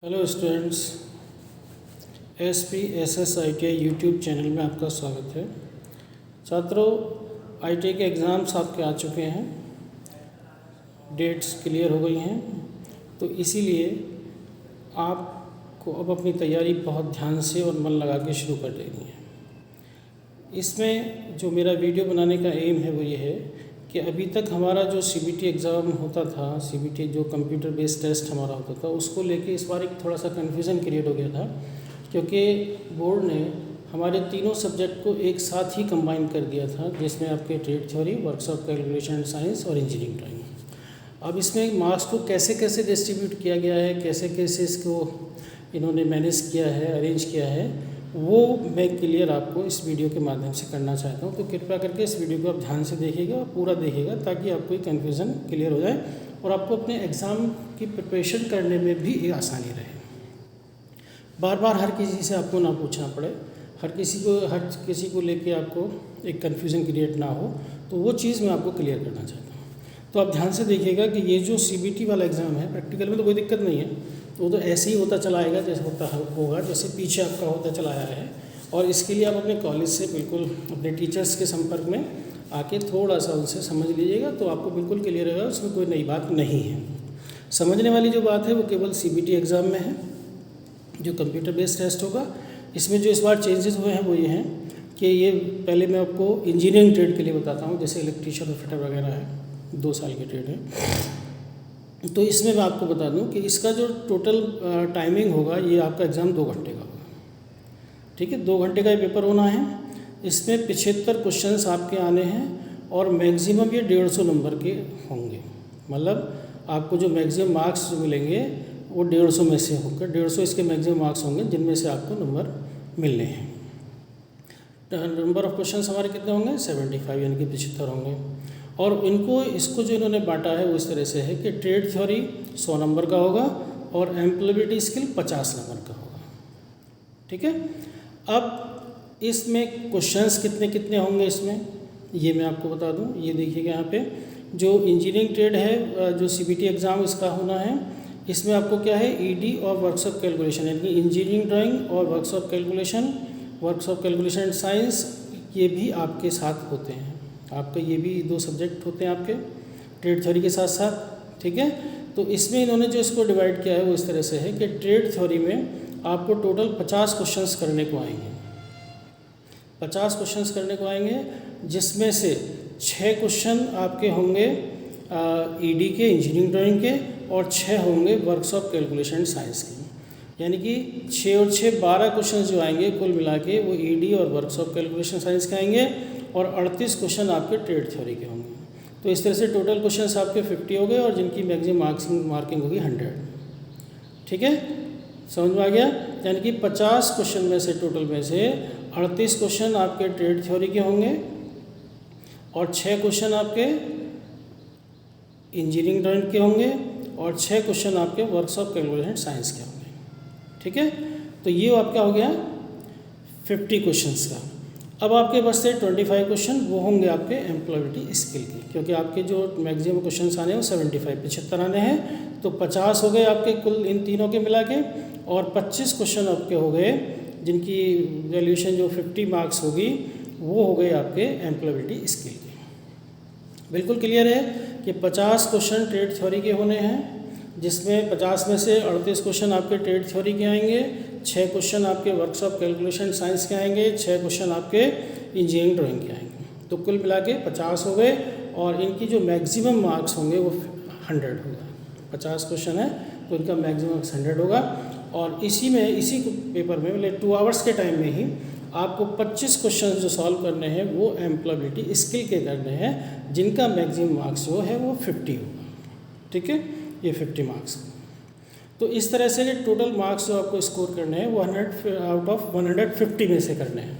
Hello students, SPSS ITI YouTube channel में आपका स्वागत है। छात्रों, ITI के एग्ज़ाम्स आपके आ चुके हैं, डेट्स क्लियर हो गई हैं, तो इसीलिए आपको अब अपनी तैयारी बहुत ध्यान से और मन लगा के शुरू कर देनी है। इसमें जो मेरा वीडियो बनाने का एम है वो ये है कि अभी तक हमारा जो CBT एग्ज़ाम होता था, CBT जो कंप्यूटर बेस्ड टेस्ट हमारा होता था, उसको लेके इस बार एक थोड़ा सा कन्फ्यूज़न क्रिएट हो गया था, क्योंकि बोर्ड ने हमारे तीनों सब्जेक्ट को एक साथ ही कंबाइन कर दिया था, जिसमें आपके trade theory, works of calculation and science और इंजीनियरिंग ड्राइंग। अब इसमें मार्क्स को कैसे कैसे डिस्ट्रीब्यूट किया गया है, कैसे कैसे इसको इन्होंने मैनेज किया है, अरेंज किया है, वो मैं क्लियर आपको इस वीडियो के माध्यम से करना चाहता हूँ। तो कृपया करके इस वीडियो को आप ध्यान से देखिएगा और पूरा देखिएगा, ताकि आपको ये कन्फ्यूज़न क्लियर हो जाए और आपको अपने एग्ज़ाम की प्रिपरेशन करने में भी ये आसानी रहे। बार बार हर किसी से आपको ना पूछना पड़े, हर किसी को लेके आपको एक कन्फ्यूज़न क्रिएट ना हो, तो वो चीज़ मैं आपको क्लियर करना चाहता हूँ। तो आप ध्यान से देखिएगा कि ये जो CBT वाला एग्ज़ाम है, प्रैक्टिकल में तो कोई दिक्कत नहीं है, वो तो ऐसे ही होता चला आएगा जैसे होगा, जैसे पीछे आपका होता चला आया है। और इसके लिए आप अपने कॉलेज से बिल्कुल अपने टीचर्स के संपर्क में आके थोड़ा सा उनसे समझ लीजिएगा, तो आपको बिल्कुल क्लियर होगा, उसमें कोई नई बात नहीं है। समझने वाली जो बात है वो केवल CBT एग्ज़ाम में है, जो कंप्यूटर बेस्ड टेस्ट होगा। इसमें जो इस बार चेंजेस हुए हैं वो ये हैं कि ये पहले मैं आपको इंजीनियरिंग ट्रेड के लिए बताता हूँ, जैसे इलेक्ट्रीशियन और फिटर वगैरह है, 2 साल के ट्रेड है। तो इसमें मैं आपको बता दूं कि इसका जो टोटल टाइमिंग होगा, ये आपका एग्ज़ाम 2 घंटे का होगा। ठीक है, 2 घंटे का ये पेपर होना है। इसमें 75 क्वेश्चंस आपके आने हैं और मैक्सिमम ये 150 नंबर के होंगे। मतलब आपको जो मैक्सिमम मार्क्स मिलेंगे वो 150 में से होकर 150 इसके मैक्सिमम मार्क्स होंगे, जिनमें से आपको नंबर मिलने हैं। नंबर ऑफ क्वेश्चंस हमारे कितने होंगे? 75, यानी कि 75 होंगे। और इसको जो इन्होंने बांटा है वो इस तरह से है कि ट्रेड थ्योरी 100 नंबर का होगा और एम्प्लॉयबिलिटी स्किल 50 नंबर का होगा। ठीक है, अब इसमें क्वेश्चंस कितने कितने होंगे इसमें, ये मैं आपको बता दूं। ये देखिएगा यहाँ पे जो इंजीनियरिंग ट्रेड है, जो CBT एग्ज़ाम इसका होना है, इसमें आपको क्या है, ED और वर्क्स ऑफ कैलकुलेशन, यानी कि इंजीनियरिंग ड्राइंग और works of calculation and science, ये भी आपके साथ होते हैं। आपका ये भी 2 सब्जेक्ट होते हैं आपके ट्रेड थ्योरी के साथ साथ। ठीक है, तो इसमें इन्होंने जो इसको डिवाइड किया है वो इस तरह से है कि ट्रेड थ्योरी में आपको टोटल 50 क्वेश्चंस करने को आएंगे। 50 क्वेश्चंस करने को आएंगे, जिसमें से 6 क्वेश्चन आपके होंगे ED के, इंजीनियरिंग ड्राइंग के, और 6 होंगे वर्क्स ऑफ कैलकुलेशन साइंस के। यानी कि 6 और 6 12 क्वेश्चन जो आएंगे कुल मिला के वो ED और वर्क्स ऑफ कैलकुलेशन साइंस के आएंगे, और 38 क्वेश्चन आपके ट्रेड थ्योरी के होंगे। तो इस तरह से टोटल क्वेश्चंस आपके 50 हो गए, और जिनकी मैक्सिमम मार्किंग होगी 100। ठीक है, समझ में आ गया? यानी कि 50 क्वेश्चन में से टोटल में से 38 क्वेश्चन आपके ट्रेड थ्योरी के होंगे, और 6 क्वेश्चन आपके इंजीनियरिंग ड्राइंग के होंगे, और 6 क्वेश्चन आपके वर्क्स ऑफ कैलकुलेशन साइंस के होंगे। ठीक है, तो ये आपका हो गया 50 क्वेश्चंस का। अब आपके बचते 25 क्वेश्चन, वो होंगे आपके एम्प्लॉयबिलिटी स्किल के, क्योंकि आपके जो मैक्सिमम क्वेश्चन आने हैं वो 75 आने हैं। तो 50 हो गए आपके कुल इन तीनों के मिला के, और 25 क्वेश्चन आपके हो गए जिनकी वैल्यूएशन जो 50 मार्क्स होगी वो हो गए आपके एम्प्लॉयबिलिटी स्किल के। बिल्कुल क्लियर है कि 50 क्वेश्चन ट्रेड थ्योरी के होने हैं, जिसमें 50 में से 38 क्वेश्चन आपके ट्रेड थ्योरी के आएंगे, 6 क्वेश्चन आपके वर्क्स ऑफ कैलकुलेशन साइंस के आएंगे, 6 क्वेश्चन आपके इंजीनियरिंग ड्राइंग के आएंगे। तो कुल मिला के 50 हो गए, और इनकी जो मैक्सिमम मार्क्स होंगे वो 100 होगा। 50 क्वेश्चन है तो इनका मैक्सिमम 100 होगा। और इसी पेपर में मतलब 2 आवर्स के टाइम में ही आपको 25 क्वेश्चन जो सॉल्व करने हैं वो एम्प्लॉयबिलिटी स्किल के करने हैं, जिनका मैक्सिमम मार्क्स जो है वो 50 होगा। ठीक है, ये 50 मार्क्स। तो इस तरह से टोटल मार्क्स जो आपको स्कोर करने हैं वो 100 आउट ऑफ 150 में से करने हैं।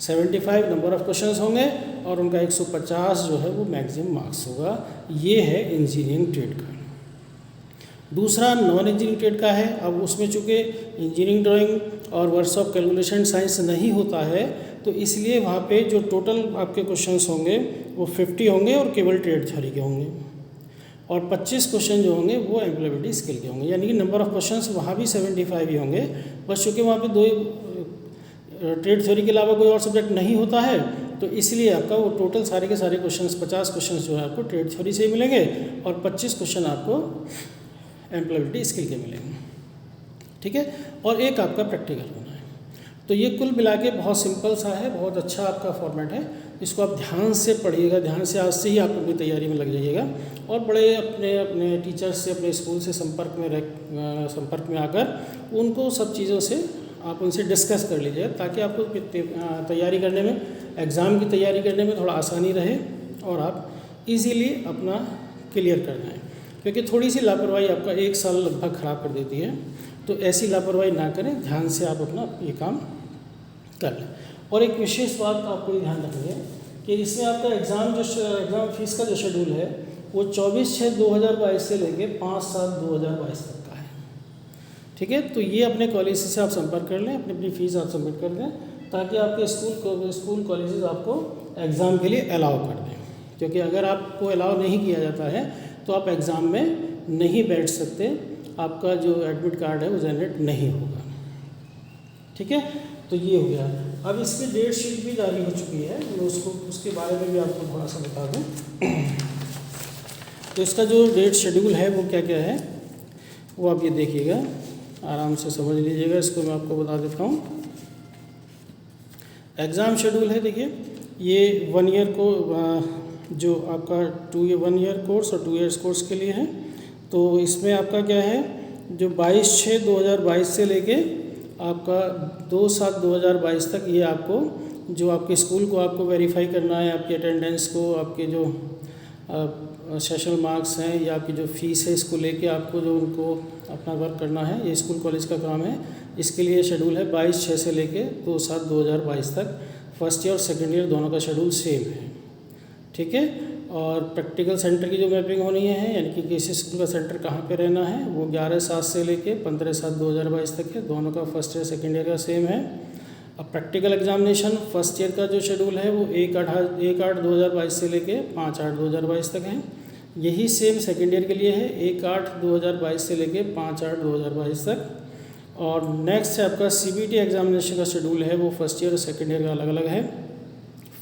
75 नंबर ऑफ क्वेश्चंस होंगे, और उनका 150 जो है वो मैक्सिमम मार्क्स होगा। ये है इंजीनियरिंग ट्रेड का। दूसरा नॉन इंजीनियरिंग ट्रेड का है। अब उसमें चूँकि इंजीनियरिंग ड्राइंग और वर्क्स ऑफ कैलकुलेशन साइंस नहीं होता है, तो इसलिए वहाँ पे जो टोटल आपके क्वेश्चंस होंगे वो 50 होंगे, और केवल ट्रेड थ्योरी के होंगे। और 25 क्वेश्चन जो होंगे वो एम्प्लॉयबिलिटी स्किल के होंगे, यानी कि नंबर ऑफ क्वेश्चंस वहाँ भी 75 ही होंगे। बस चूँकि वहाँ पे 2 ट्रेड थ्योरी के अलावा कोई और सब्जेक्ट नहीं होता है, तो इसलिए आपका वो टोटल सारे के सारे क्वेश्चंस 50 क्वेश्चंस जो है आपको ट्रेड थ्योरी से ही मिलेंगे और 25 क्वेश्चन आपको एम्प्लॉयबिलिटी स्किल के मिलेंगे, ठीक है। और एक आपका प्रैक्टिकल होना है। तो ये कुल मिला के बहुत सिंपल सा है, बहुत अच्छा आपका फॉर्मेट है। इसको आप ध्यान से पढ़िएगा, ध्यान से आज से ही आप अपनी तैयारी में लग जाइएगा और बड़े अपने अपने टीचर्स से, अपने स्कूल से संपर्क में आकर उनको सब चीज़ों से आप उनसे डिस्कस कर लीजिए, ताकि आपको तैयारी करने में, एग्ज़ाम की तैयारी करने में थोड़ा आसानी रहे और आप इजीली अपना क्लियर कर जाएँ। क्योंकि थोड़ी सी लापरवाही आपका 1 साल लगभग ख़राब कर देती है, तो ऐसी लापरवाही ना करें, ध्यान से आप अपना ये काम कर लें। और एक विशेष बात आपको ये ध्यान रखनी है कि इसमें आपका एग्ज़ाम फीस का जो शेड्यूल है वो 24/6/2022 से लेके 5/7/2022 तक का है, ठीक है। तो ये अपने कॉलेज से आप संपर्क कर लें, अपनी फ़ीस आप सबमिट कर दें, ताकि आपके स्कूल कॉलेजेस आपको एग्ज़ाम के लिए अलाउ कर दें। क्योंकि अगर आपको अलाउ नहीं किया जाता है तो आप एग्ज़ाम में नहीं बैठ सकते, आपका जो एडमिट कार्ड है वो जनरेट नहीं होगा, ठीक है। तो ये हो गया। अब इसकी डेट शीट भी जारी हो चुकी है, मैं उसके बारे में भी आपको थोड़ा सा बता दूँ। तो इसका जो डेट शेड्यूल है वो क्या क्या है वो आप ये देखिएगा, आराम से समझ लीजिएगा। इसको मैं आपको बता देता हूँ। एग्ज़ाम शेड्यूल है, देखिए ये 1 ईयर को जो आपका 1 ईयर कोर्स और 2 इयर्स कोर्स के लिए है। तो इसमें आपका क्या है, जो 22/6/2022 से लेके आपका 2/7/2022 तक, ये आपको जो आपके स्कूल को आपको वेरीफाई करना है, आपकी अटेंडेंस को, आपके जो सेशनल मार्क्स हैं या आपकी जो फ़ीस है, इसको लेके आपको जो उनको अपना वर्क करना है, ये स्कूल कॉलेज का काम है। इसके लिए शेड्यूल है 22/6 से लेके 2/7/2022 तक। फर्स्ट ईयर और सेकेंड ईयर दोनों का शेड्यूल सेम है, ठीक है। और प्रैक्टिकल सेंटर की जो मैपिंग होनी है, यानी कि किसी स्कूल का सेंटर कहाँ पे रहना है, वो 11/7 से लेके 15/7/2022 तक है। दोनों का फर्स्ट ईयर सेकेंड ईयर का सेम है। अब प्रैक्टिकल एग्जामिनेशन फर्स्ट ईयर का जो शेड्यूल है वो 1/8/2022 से लेके 5/8/2022 तक है। यही सेम सेकेंड ईयर के लिए है, 1/8/2022 से लेके 5/8/2022 तक। और नेक्स्ट है आपका CBT एग्जामिनेशन का शेड्यूल है, वो फर्स्ट ईयर और सेकेंड ईयर का अलग अलग है।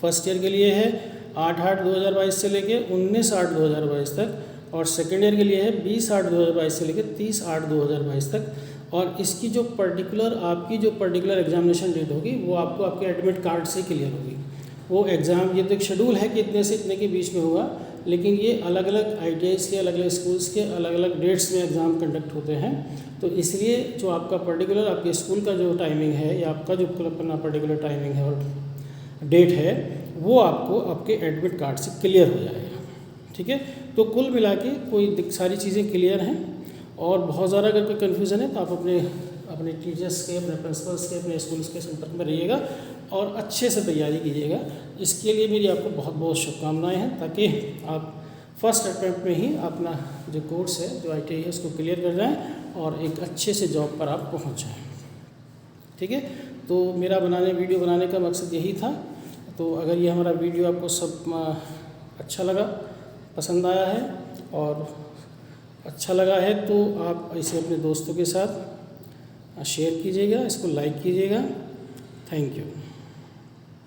फर्स्ट ईयर के लिए है 8/8/2022 से लेके 19/8/2022 तक और सेकेंड ईयर के लिए है 20/8/2022 से लेके 30/8/2022 तक। और इसकी जो पर्टिकुलर एग्जामिनेशन डेट होगी वो आपको आपके एडमिट कार्ड से क्लियर होगी। वो एग्ज़ाम, ये तो एक शेड्यूल है कि इतने से इतने के बीच में होगा, लेकिन ये अलग अलग ITIs के, अलग अलग स्कूल्स के अलग अलग डेट्स में एग्ज़ाम कंडक्ट होते हैं। तो इसलिए जो आपका पर्टिकुलर आपके स्कूल का जो टाइमिंग है या आपका जो अपना पर्टिकुलर टाइमिंग है और डेट है, वो आपको आपके एडमिट कार्ड से क्लियर हो जाएगा, ठीक है। तो कुल मिला के सारी चीज़ें क्लियर हैं। और बहुत ज़्यादा अगर कोई कन्फ्यूज़न है तो आप अपने टीचर्स के, अपने प्रिंसिपल्स के, अपने स्कूल्स के संपर्क में रहिएगा और अच्छे से तैयारी कीजिएगा। इसके लिए मेरी आपको बहुत बहुत शुभकामनाएं हैं, ताकि आप फर्स्ट अटेम्प्ट में ही अपना जो कोर्स है, जो ITI है, उसको क्लियर कर जाएं और एक अच्छे से जॉब पर आप पहुंच जाएं, ठीक है। तो मेरा वीडियो बनाने का मकसद यही था। तो अगर ये हमारा वीडियो आपको सब अच्छा लगा, पसंद आया है और अच्छा लगा है, तो आप इसे अपने दोस्तों के साथ शेयर कीजिएगा, इसको लाइक कीजिएगा। Thank you.